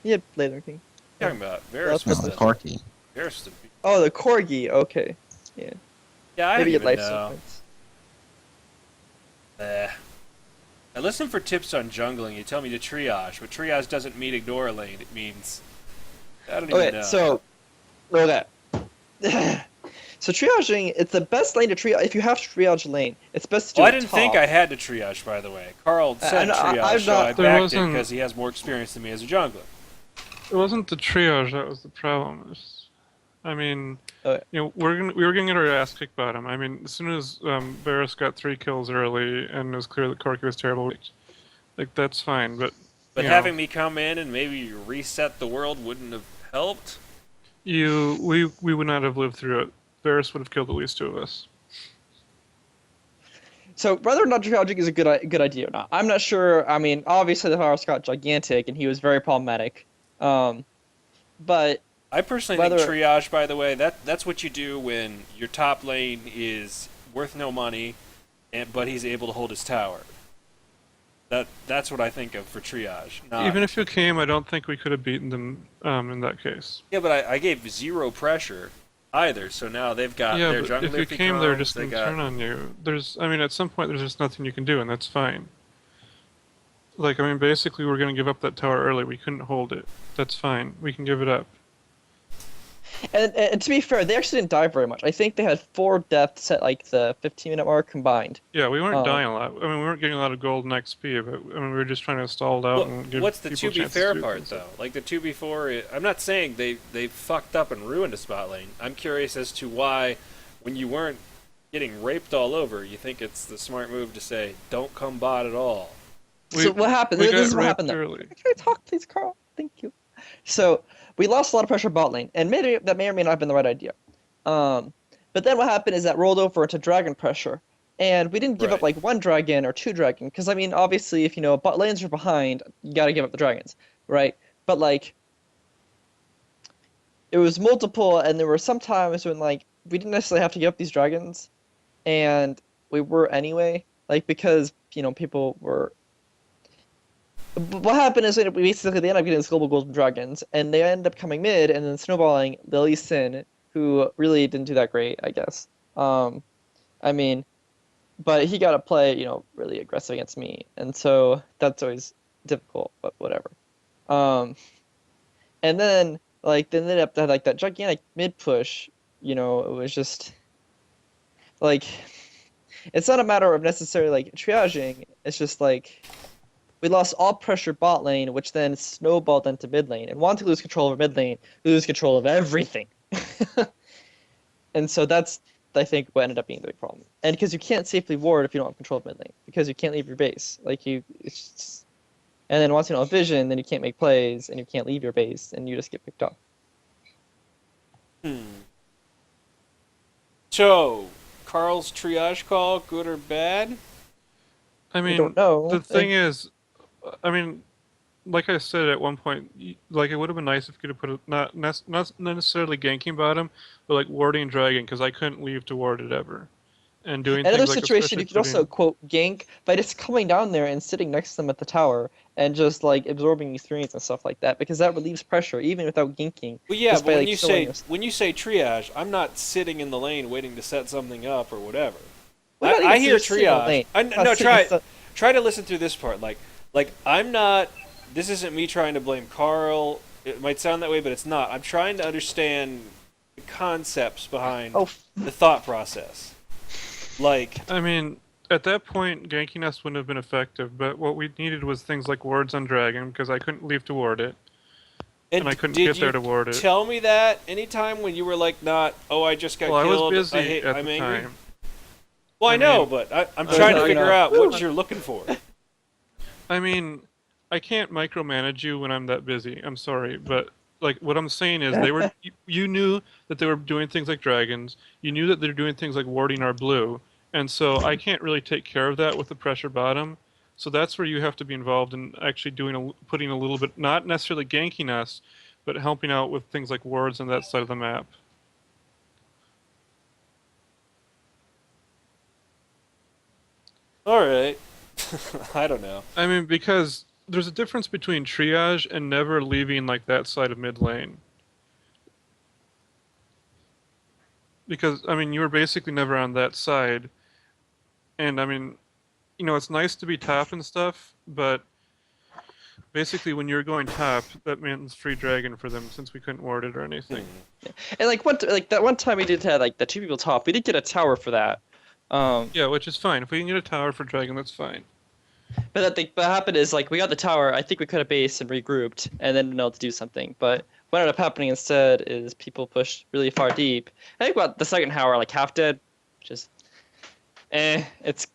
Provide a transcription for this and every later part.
He had Laser King. Talking about That's Varus my was No, the question. Corky. Varus the. Oh, the Corgi. Okay. Yeah. Yeah, I don't Maybe he had even life know. sequence. I listen for tips on jungling. You tell me to triage, but triage doesn't mean ignore a lane. It means I don't even Okay, know. so okay. So triaging, it's the best lane to triage. If you have to triage a lane, it's best to Oh, do I it didn't think top. I had to triage. By the way, Carl said triage, I'm so I not. There backed it wasn't. because he has more experience than me as a jungler. It wasn't the triage that was the problem. I mean, Okay. we were gonna get our ass kicked by him. I mean, as soon as Varus got 3 kills early and it was clear that Corki was terrible, like that's fine. But But you know, having me come in and maybe reset the world wouldn't have helped. we would not have lived through it. Varus would have killed at least 2 of us. So whether or not triaging is a good idea or not, I'm not sure. I mean, obviously the virus got gigantic and he was very problematic. Um, but I personally think whether triage, by the way, that's what you do when your top lane is worth no money, but he's able to hold his tower. That's what I think of for triage. Not Even if you came, I don't think we could have beaten them in that case. yeah, but I gave zero pressure either. So now they've got Yeah, their but if jungler you came, they're becomes. just They going to got turn on you. I mean, at some point, there's just nothing you can do, and that's fine. Like, I mean, basically, we're going to give up that tower early. We couldn't hold it. That's fine. We can give it up. and to be fair, they actually didn't die very much. I think they had 4 deaths at like the 15-minute mark combined. Yeah, we weren't Um, dying a lot. I mean, we weren't getting a lot of gold and XP, but I mean, we were just trying to stall it out and give what's the people to be chances fair to do part things. though? Like the two before, I'm not saying they fucked up and ruined a spot lane. I'm curious as to why, when you weren't getting raped all over, you think it's the smart move to say don't come bot at all. so what happened? We This got is what raped happened there. early. Can I talk, please, Carl? Thank you. So we lost a lot of pressure bot lane, and maybe that may or may not have been the right idea. Um, but then what happened is that rolled over into dragon pressure, and we didn't give up Right. like 1 dragon or 2 dragon, because I mean, obviously, if you know bot lanes are behind, you gotta give up the dragons, right? But like, it was multiple, and there were some times when like we didn't necessarily have to give up these dragons, and we were anyway, like because people were. But what happened is that we basically they end up getting these global golden dragons, and they end up coming mid and then snowballing Lily Sin, who really didn't do that great, I guess. Um, I mean, but he got to play, really aggressive against me, and so that's always difficult, but whatever. Um, and then then they ended up to have like that gigantic mid push. It was just like it's not a matter of necessarily like triaging. It's just like we lost all pressure bot lane, which then snowballed into mid lane. And wanting to lose control over mid lane, lose control of everything. And so that's, I think, what ended up being the big problem. And because you can't safely ward if you don't have control of mid lane, because you can't leave your base. It's just... And then once you don't have vision, then you can't make plays, and you can't leave your base, and you just get picked off. Hmm. So, Carl's triage call, good or bad? I We don't mean, know. the thing is, I mean, like I said at one point, like it would have been nice if you could have put a, not necessarily ganking bottom, but like warding dragon, because I couldn't leave to ward it ever, and doing Another things like situation, especially you could also putting. quote gank by just coming down there and sitting next to them at the tower and just like absorbing experience and stuff like that, because that relieves pressure even without ganking, Well, yeah, just but by when like you killing say us. when you say triage, I'm not sitting in the lane waiting to set something up or whatever. We're not I even hear sitting in the triage. lane. We're not No, sitting in try to listen through this part. Like I'm not. This isn't me trying to blame Carl. It might sound that way, but it's not. I'm trying to understand the concepts behind Oh, the thought process. Like, I mean, at that point, ganking us wouldn't have been effective, but what we needed was things like wards on dragon, because I couldn't leave to ward it, and and I couldn't did get there you to ward it. tell me that anytime when you were like, not, oh, I just got Well, I was killed. busy at I'm the angry. time. Well, I I know, mean, but I'm I trying was to like, figure out what you're looking for. I mean, I can't micromanage you when I'm that busy. I'm sorry, but like what I'm saying is they were you knew that they were doing things like dragons. You knew that they're doing things like warding our blue. And so I can't really take care of that with the pressure bottom. So that's where you have to be involved in actually putting a little bit, not necessarily ganking us, but helping out with things like wards on that side of the map. All right. I don't know. I mean, because there's a difference between triage and never leaving like that side of mid lane. Because I mean, you were basically never on that side, and I mean, it's nice to be top and stuff, but basically when you're going top, that means free dragon for them since we couldn't ward it or anything. And like that one time we did have like the 2 people top, we did get a tower for that. Yeah, which is fine. If we can get a tower for dragon, that's fine. But what happened is like we got the tower. I think we could have based and regrouped, and then know to do something. But what ended up happening instead is people pushed really far deep. I think about the second tower like half dead, which is, it's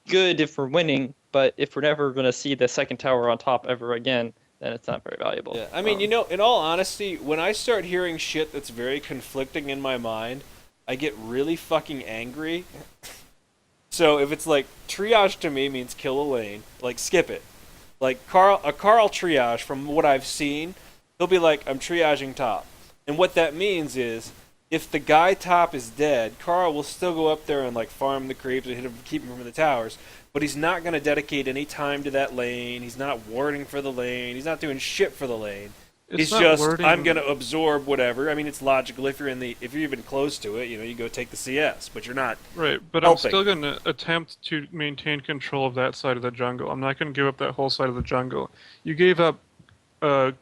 good if we're winning, but if we're never gonna see the second tower on top ever again, then it's not very valuable. Yeah, I mean, in all honesty, when I start hearing shit that's very conflicting in my mind, I get really fucking angry. So if it's like triage to me means kill a lane, like skip it. Like Carl triage from what I've seen, he'll be like, I'm triaging top. And what that means is if the guy top is dead, Carl will still go up there and like farm the creeps and keep him from the towers, but he's not going to dedicate any time to that lane. He's not warding for the lane. He's not doing shit for the lane. He's just wording. I'm going to absorb whatever. I mean, it's logical if you're even close to it, you go take the CS, but you're not. Right, but helping. I'm still going to attempt to maintain control of that side of the jungle. I'm not going to give up that whole side of the jungle. You gave up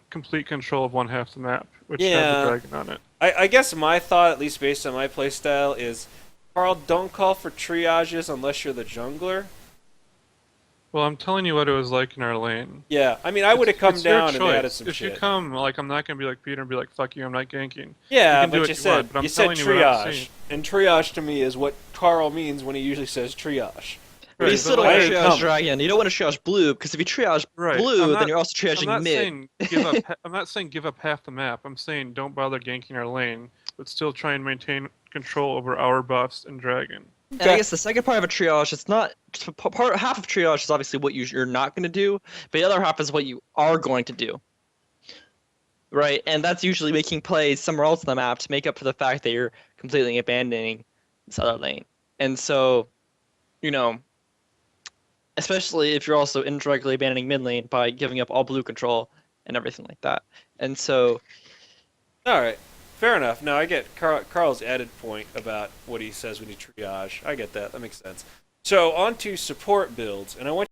complete control of one half the map, which had the dragon on it. I guess my thought, at least based on my playstyle, is Carl, don't call for triages unless you're the jungler. Well, I'm telling you what it was like in our lane. Yeah, I mean, I would have come down and added some shit. If you come, like, I'm not going to be like Peter and be like, fuck you, I'm not ganking. Yeah, you but you said triage. And triage to me is what Carl means when he usually says triage. But you still don't want to triage dragon. You don't want to triage blue, because if you triage blue, then you're also triaging mid. I'm not saying give up half the map. I'm saying don't bother ganking our lane, but still try and maintain control over our buffs and dragon. And I guess the second part of a triage, it's not half of triage is obviously what you're not going to do, but the other half is what you are going to do. Right, and that's usually making plays somewhere else on the map to make up for the fact that you're completely abandoning this other lane. And so, especially if you're also indirectly abandoning mid lane by giving up all blue control and everything like that. And so, all right. Fair enough. No, I get Carl's added point about what he says when you triage. I get that. That makes sense. So, on to support builds. And I want